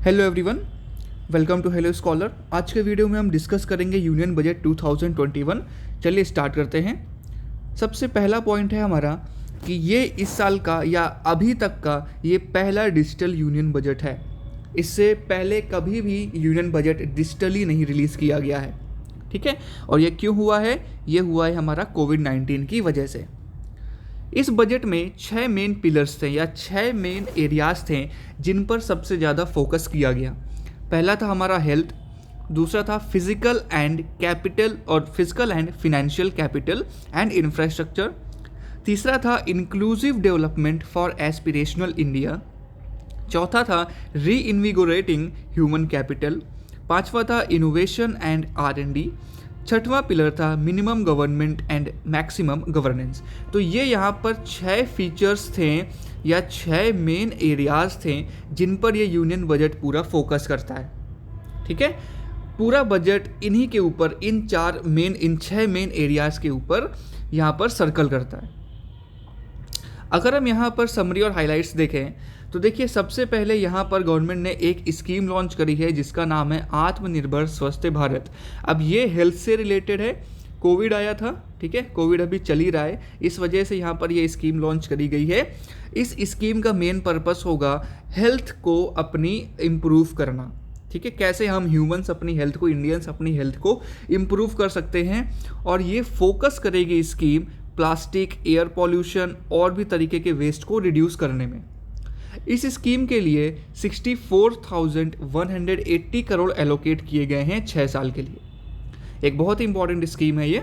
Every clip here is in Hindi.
Hello everyone, welcome to hello scholar. आज के वीडियो में हम डिस्कस करेंगे यूनियन बजट 2021। चलिए स्टार्ट करते हैं। सबसे पहला पॉइंट है हमारा कि ये इस साल का या अभी तक का ये पहला डिजिटल यूनियन बजट है। इससे पहले कभी भी यूनियन बजट डिजिटली नहीं रिलीज़ किया गया है, ठीक है। और ये क्यों हुआ है? ये हुआ है हमारा कोविड-19 की वजह से। इस बजट में 6 मेन पिलर्स थे या 6 मेन एरियाज थे जिन पर सबसे ज़्यादा फोकस किया गया। पहला था हमारा हेल्थ, दूसरा था फिजिकल एंड कैपिटल और physical and financial capital and infrastructure, तीसरा था inclusive development for aspirational India, चौथा था री इन्विगोरेटिंग ह्यूमन कैपिटल, पांचवा था इनोवेशन एंड R&D, छठवां पिलर था minimum government and maximum governance. तो ये यहाँ पर 6 फीचर्स थे या 6 मेन एरियाज थे जिन पर ये यूनियन बजट पूरा फोकस करता है, ठीक है। पूरा बजट इन्हीं के ऊपर इन 6 मेन एरियाज के ऊपर यहाँ पर सर्कल करता है। अगर हम यहाँ पर समरी और हाइलाइट्स देखें तो देखिए, सबसे पहले यहाँ पर गवर्नमेंट ने एक स्कीम लॉन्च करी है जिसका नाम है आत्मनिर्भर स्वस्थ भारत। अब ये हेल्थ से रिलेटेड है। कोविड आया था, ठीक है, कोविड अभी चल ही रहा है, इस वजह से यहाँ पर ये स्कीम लॉन्च करी गई है। इस स्कीम का मेन पर्पस होगा हेल्थ को अपनी इम्प्रूव करना, ठीक है। कैसे हम ह्यूमंस अपनी हेल्थ को, इंडियंस अपनी हेल्थ को इम्प्रूव कर सकते हैं। और ये फोकस करेगी स्कीम प्लास्टिक, एयर पॉल्यूशन और भी तरीके के वेस्ट को रिड्यूस करने में। इस स्कीम के लिए 64,180 करोड़ एलोकेट किए गए हैं 6 साल के लिए। एक बहुत ही इंपॉर्टेंट स्कीम है ये।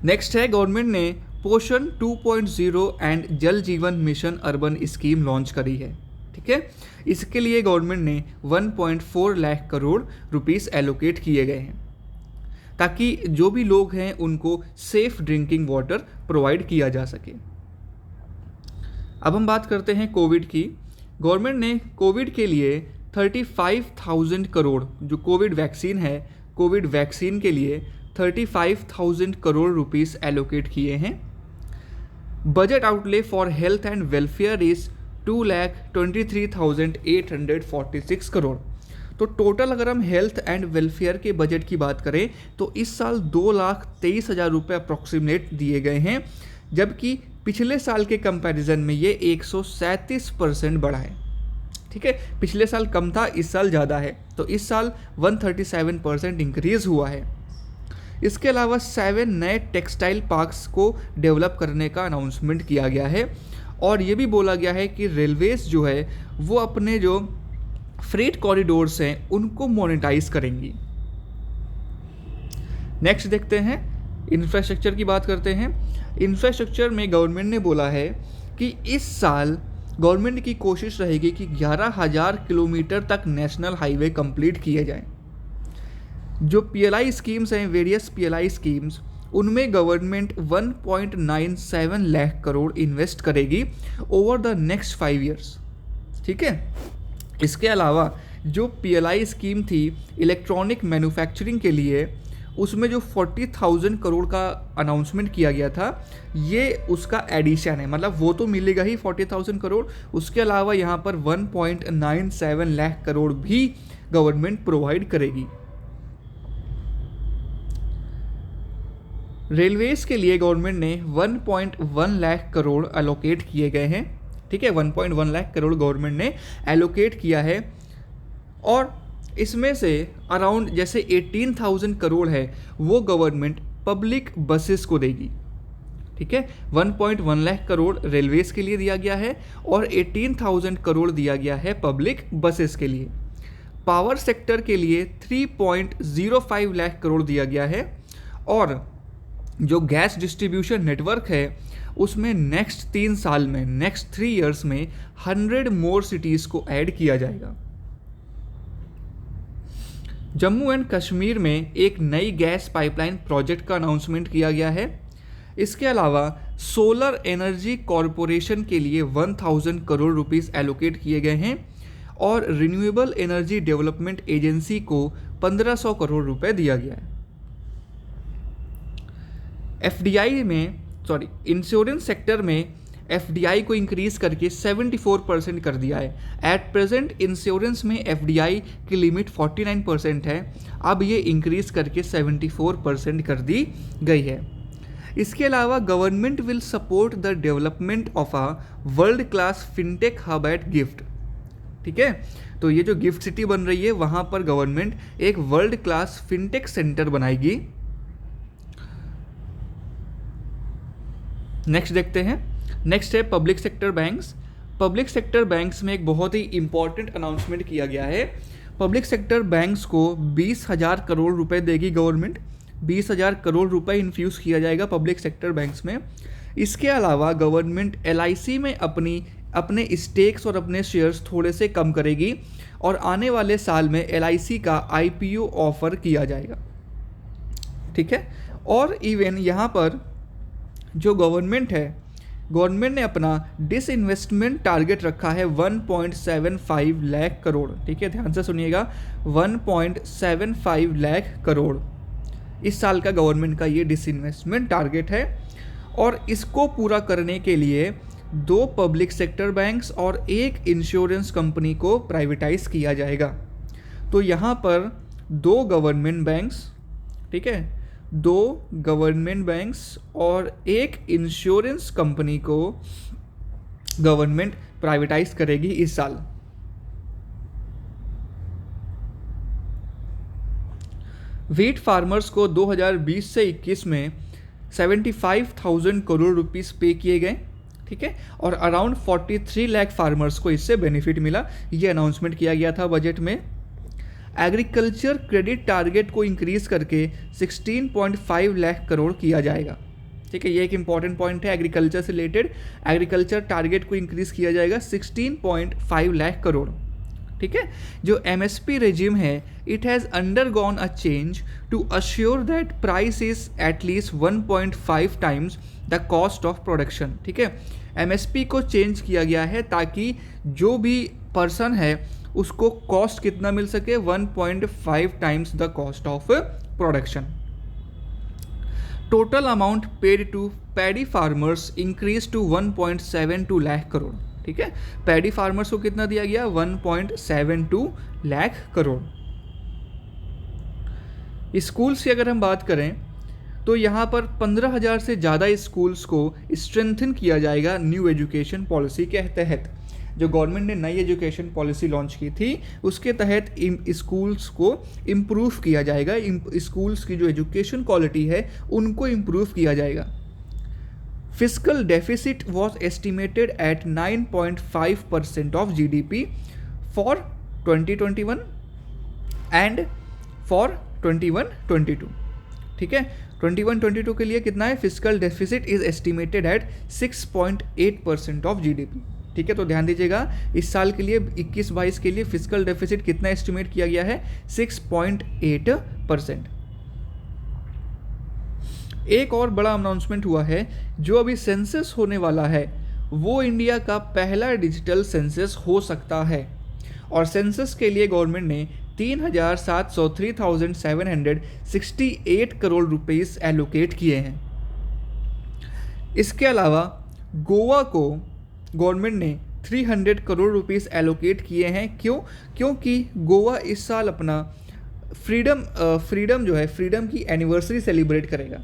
नेक्स्ट है, गवर्नमेंट ने पोषण 2.0 एंड जल जीवन मिशन अर्बन स्कीम लॉन्च करी है, ठीक है। इसके लिए गवर्नमेंट ने 1.4 लाख करोड़ रुपीस एलोकेट किए गए हैं ताकि जो भी लोग हैं उनको सेफ ड्रिंकिंग वाटर प्रोवाइड किया जा सके। अब हम बात करते हैं कोविड की। गवर्नमेंट ने कोविड के लिए 35,000 करोड़, जो कोविड वैक्सीन है, कोविड वैक्सीन के लिए 35,000 करोड़ रुपीस एलोकेट किए हैं। Budget outlay for health and welfare is 2,23,846 crore. तो टोटल अगर हम हेल्थ एंड वेलफेयर के बजट की बात करें तो इस साल 2,23,000 रुपये अप्रॉक्सीमेट दिए गए हैं, जबकि पिछले साल के कंपैरिजन में ये 137% बढ़ा है, ठीक है। पिछले साल कम था, इस साल ज़्यादा है, तो इस साल 137% इंक्रीज़ हुआ है। इसके अलावा 7 नए टेक्सटाइल पार्क्स को डेवलप करने का अनाउंसमेंट किया गया है। और ये भी बोला गया है कि रेलवेज़ जो है वो अपने जो फ्रेट कॉरिडोर्स हैं उनको मोनेटाइज करेंगी। नेक्स्ट देखते हैं, इंफ्रास्ट्रक्चर की बात करते हैं। इंफ्रास्ट्रक्चर में गवर्नमेंट ने बोला है कि इस साल गवर्नमेंट की कोशिश रहेगी कि 11,000 किलोमीटर तक नेशनल हाईवे कंप्लीट किए जाएं। जो PLI स्कीम्स हैं, वेरियस PLI स्कीम्स, उनमें गवर्नमेंट 1.97 लाख करोड़ इन्वेस्ट करेगी ओवर द नेक्स्ट 5 ईयर्स, ठीक है। इसके अलावा जो PLI स्कीम थी इलेक्ट्रॉनिक मैन्युफैक्चरिंग के लिए, उसमें जो 40,000 करोड़ का अनाउंसमेंट किया गया था, ये उसका एडिशन है। मतलब वो तो मिलेगा ही 40,000 करोड़, उसके अलावा यहाँ पर 1.97 लाख करोड़ भी गवर्नमेंट प्रोवाइड करेगी। रेलवेज़ के लिए गवर्नमेंट ने 1.1 लाख करोड़ एलोकेट किए गए हैं, ठीक है। 1.1 लाख करोड़ गवर्नमेंट ने एलोकेट किया है। और इसमें से अराउंड जैसे 18,000 करोड़ है वो गवर्नमेंट पब्लिक बसेस को देगी, ठीक है। 1.1 लाख करोड़ रेलवेज़ के लिए दिया गया है और 18,000 करोड़ दिया गया है पब्लिक बसेस के लिए। पावर सेक्टर के लिए 3.05 लाख करोड़ दिया गया है। और जो गैस डिस्ट्रीब्यूशन नेटवर्क है उसमें नेक्स्ट 3 साल में, नेक्स्ट 3 ईयर्स में 100 मोर सिटीज़ को ऐड किया जाएगा। जम्मू एंड कश्मीर में एक नई गैस पाइपलाइन प्रोजेक्ट का अनाउंसमेंट किया गया है। इसके अलावा सोलर एनर्जी कॉरपोरेशन के लिए 1,000 करोड़ रुपीस एलोकेट किए गए हैं और रिन्यूएबल एनर्जी डेवलपमेंट एजेंसी को 1,500 करोड़ रुपए दिया गया है। इंश्योरेंस सेक्टर में एफडीआई को इंक्रीज करके 74% कर दिया है। एट प्रेजेंट इंश्योरेंस में एफडीआई की लिमिट 49% है, अब ये इंक्रीज करके 74% कर दी गई है। इसके अलावा government will support the development of a world class fintech hub at GIFT. ठीक है, तो ये जो गिफ्ट सिटी बन रही है वहाँ पर गवर्नमेंट एक वर्ल्ड क्लास फिनटेक सेंटर बनाएगी। नेक्स्ट देखते हैं। नेक्स्ट है public sector banks. Public sector banks में एक बहुत ही इंपॉर्टेंट अनाउंसमेंट किया गया है। पब्लिक सेक्टर बैंक्स को 20,000 करोड़ रुपए देगी गवर्नमेंट। 20,000 करोड़ रुपए इन्फ्यूज़ किया जाएगा पब्लिक सेक्टर बैंक्स में। इसके अलावा गवर्नमेंट LIC में अपने स्टेक्स और अपने शेयर्स थोड़े से कम करेगी और आने वाले साल में LIC का IPO ऑफर किया जाएगा। ठीक है, और इवन यहाँ पर जो गवर्नमेंट है, गवर्नमेंट ने अपना डिसइन्वेस्टमेंट टारगेट रखा है 1.75 लाख करोड़। ठीक है, ध्यान से सुनिएगा, 1.75 लाख करोड़ इस साल का गवर्नमेंट का ये डिसइन्वेस्टमेंट टारगेट है। और इसको पूरा करने के लिए 2 पब्लिक सेक्टर बैंक्स और 1 इंश्योरेंस कंपनी को प्राइवेटाइज किया जाएगा। तो यहाँ पर 2 गवर्नमेंट बैंक्स, ठीक है, 2 गवर्नमेंट बैंक्स और 1 इंश्योरेंस कंपनी को गवर्नमेंट प्राइवेटाइज करेगी इस साल। व्हीट फार्मर्स को 2020 से 21 में 75,000 करोड़ रुपीस पे किए गए। ठीक है, और अराउंड 43 लाख फार्मर्स को इससे बेनिफिट मिला। ये अनाउंसमेंट किया गया था बजट में। एग्रीकल्चर क्रेडिट टारगेट को इंक्रीज करके 16.5 लाख करोड़ किया जाएगा। ठीक है, ये एक इंपॉर्टेंट पॉइंट है एग्रीकल्चर से रिलेटेड। एग्रीकल्चर टारगेट को इंक्रीज किया जाएगा 16.5 लाख करोड़। ठीक है, जो MSP रेजिम है, it has undergone a change to assure that price is at least 1.5 times the cost of production. ठीक है, MSP को चेंज किया गया है ताकि जो भी पर्सन है उसको कॉस्ट कितना मिल सके, 1.5 times the cost of production. Total amount paid to paddy farmers increase to 1.72 lakh crore. ठीक है, पैडी फार्मर्स को कितना दिया गया, 1.72 लाख करोड़। स्कूल्स की अगर हम बात करें तो यहाँ पर 15,000 से ज़्यादा स्कूल्स को स्ट्रेंथन किया जाएगा न्यू एजुकेशन पॉलिसी के तहत। जो गवर्नमेंट ने नई एजुकेशन पॉलिसी लॉन्च की थी उसके तहत स्कूल्स को इम्प्रूव किया जाएगा। स्कूल्स की जो एजुकेशन क्वालिटी है उनको इम्प्रूव किया जाएगा। Fiscal deficit was estimated at 9.5% of GDP for 2021 and for 21-22। ठीक है, 21-22 के लिए कितना है, fiscal deficit is estimated at 6.8% of GDP। ठीक है, तो ध्यान दीजिएगा, इस साल के लिए 21-22 के लिए फिस्कल डेफिसिट कितना एस्टिमेट किया गया है, 6.8%। एक और बड़ा अनाउंसमेंट हुआ है, जो अभी सेंसस होने वाला है वो इंडिया का पहला डिजिटल सेंसस हो सकता है। और सेंसस के लिए गवर्नमेंट ने 3,768 करोड़ रुपीस एलोकेट किए हैं। इसके अलावा गोवा को गवर्नमेंट ने 300 करोड़ रुपीस एलोकेट किए हैं। क्योंकि गोवा इस साल अपना फ्रीडम जो है, फ्रीडम की एनिवर्सरी सेलिब्रेट करेगा।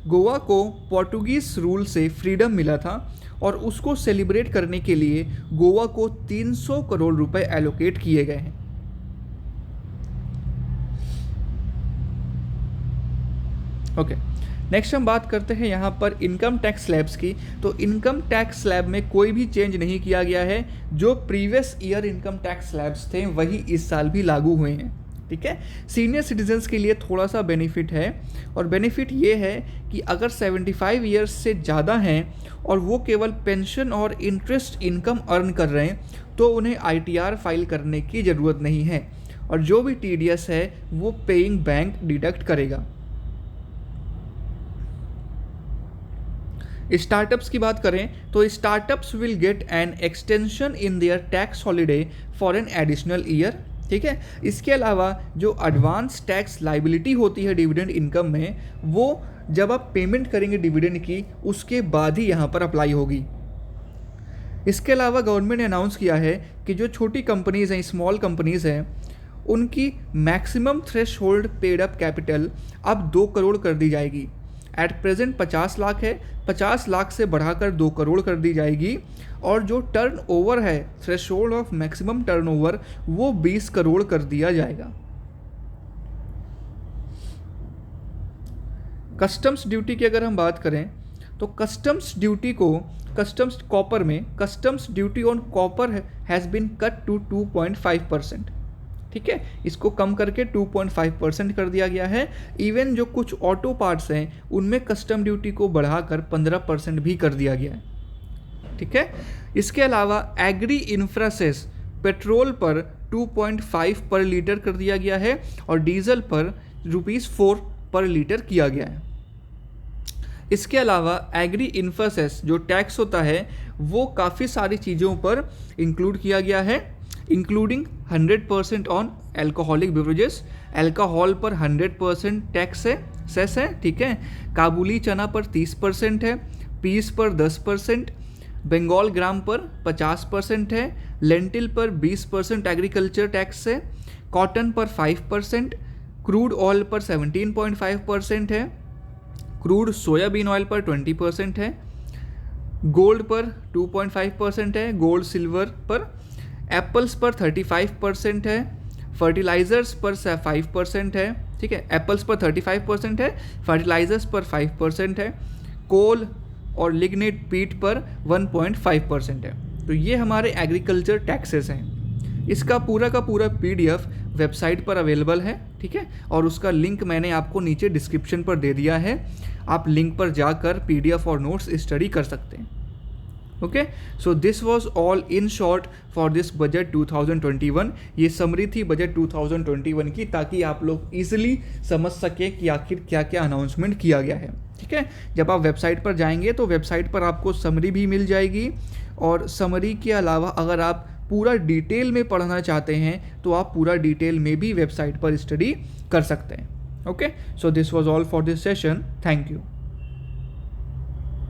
गोवा को पोर्टुगीज़ रूल से फ्रीडम मिला था और उसको सेलिब्रेट करने के लिए गोवा को 300 करोड़ रुपए एलोकेट किए गए हैं। ओके, नेक्स्ट हम बात करते हैं यहाँ पर इनकम टैक्स स्लैब्स की। तो इनकम टैक्स स्लैब में कोई भी चेंज नहीं किया गया है। जो previous year income tax slabs थे वही इस साल भी लागू हुए हैं। ठीक है, सीनियर सिटीजन्स के लिए थोड़ा सा बेनिफिट है, और बेनिफिट ये है कि अगर 75 ईयर्स से ज़्यादा हैं और वो केवल पेंशन और इंटरेस्ट इनकम अर्न कर रहे हैं तो उन्हें ITR फाइल करने की ज़रूरत नहीं है, और जो भी TDS है वो पेइंग बैंक डिडक्ट करेगा। स्टार्टअप्स की बात करें तो startups will get an extension in their tax holiday for an additional year. ठीक है, इसके अलावा जो एडवांस टैक्स लाइबिलिटी होती है डिविडेंड इनकम में, वो जब आप पेमेंट करेंगे डिविडेंड की उसके बाद ही यहाँ पर अप्लाई होगी। इसके अलावा गवर्नमेंट ने अनाउंस किया है कि जो छोटी कंपनीज़ हैं, स्मॉल कंपनीज़ हैं, उनकी maximum threshold paid up capital अब 2 करोड़ कर दी जाएगी। एट प्रेजेंट 50 लाख है, 50 लाख से बढ़ाकर 2 करोड़ कर दी जाएगी। और जो टर्न ओवर है, थ्रेशहोल्ड ऑफ मैक्सिमम टर्नओवर, वो 20 करोड़ कर दिया जाएगा। कस्टम्स ड्यूटी की अगर हम बात करें तो कस्टम्स ड्यूटी को कस्टम्स कॉपर में customs duty on copper has been cut to 2.5%। ठीक है, इसको कम करके 2.5% कर दिया गया है। इवन जो कुछ ऑटो पार्ट्स हैं उनमें कस्टम ड्यूटी को बढ़ाकर 15% भी कर दिया गया है। ठीक है, इसके अलावा एग्री इंफ्रासेस पेट्रोल पर 2.5 पर लीटर कर दिया गया है और डीजल पर ₹4 पर लीटर किया गया है। इसके अलावा एग्री इंफ्रासेस जो टैक्स होता है वो काफ़ी सारी चीज़ों पर इंक्लूड किया गया है, including 100% on alcoholic beverages. Alcohol पर 100% टैक्स है, सेस है। ठीक है, काबुली चना पर 30% है, पीस पर 10%, बंगाल ग्राम पर 50% है, लेंटिल पर 20% एग्रीकल्चर टैक्स है, कॉटन पर 5%, क्रूड ऑयल पर 17.5% है, क्रूड सोयाबीन ऑयल पर 20% है, गोल्ड पर 2.5% है, गोल्ड सिल्वर पर, एप्पल्स पर 35% है, फर्टिलाइज़र्स पर 5% है। ठीक है, एप्पल्स पर 35% है, फर्टिलाइज़र्स पर 5% है, कोल और लिग्नेट पीट पर 1.5% है। तो ये हमारे एग्रीकल्चर टैक्सेस हैं। इसका पूरा का पूरा PDF वेबसाइट पर अवेलेबल है। ठीक है, और उसका लिंक मैंने आपको नीचे डिस्क्रिप्शन पर दे दिया है, आप लिंक पर जाकर PDF और नोट्स स्टडी कर सकते हैं। Okay, so this was all in short for this budget 2021। ये समरी थी बजट 2021 की, ताकि आप लोग इजीली समझ सकें कि आखिर क्या क्या अनाउंसमेंट किया गया है। ठीक है, जब आप वेबसाइट पर जाएंगे तो वेबसाइट पर आपको समरी भी मिल जाएगी, और समरी के अलावा अगर आप पूरा डिटेल में पढ़ना चाहते हैं तो आप पूरा डिटेल में भी वेबसाइट पर स्टडी कर सकते हैं। Okay, so this was all for this session. Thank you.